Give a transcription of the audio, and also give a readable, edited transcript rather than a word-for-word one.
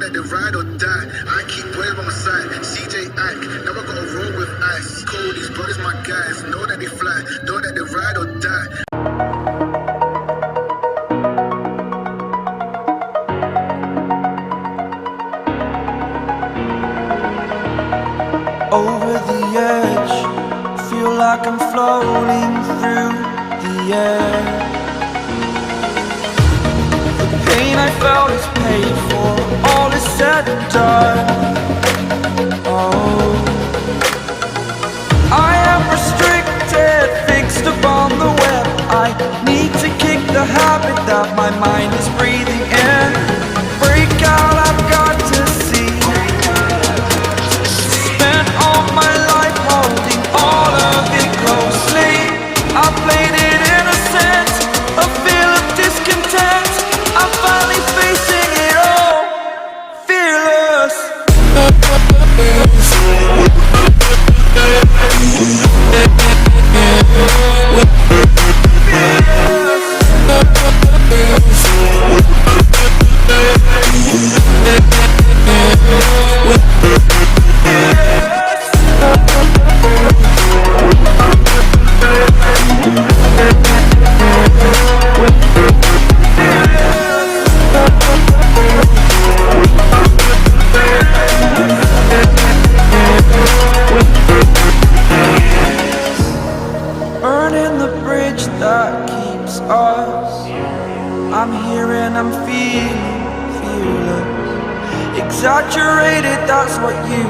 that they ride or die. I keep boys by my side. CJ Ike, now I gotta roll with ice. Cold, these brothers my guys. Know that they fly, know that they ride or die. Over the edge, feel like I'm floating through the air. The pain I felt is paid for, all is said and done. Oh, I am restricted, fixed upon the web. I need to kick the habit that my mind is breathing in. Break out, I've got to see. Spent all my life holding all of it closely. I played it innocent, a feel of discontent. I'm finally facing it all, fearless. Burning the bridge that keeps us. I'm here and I'm feeling fearless. Exaggerated, that's what you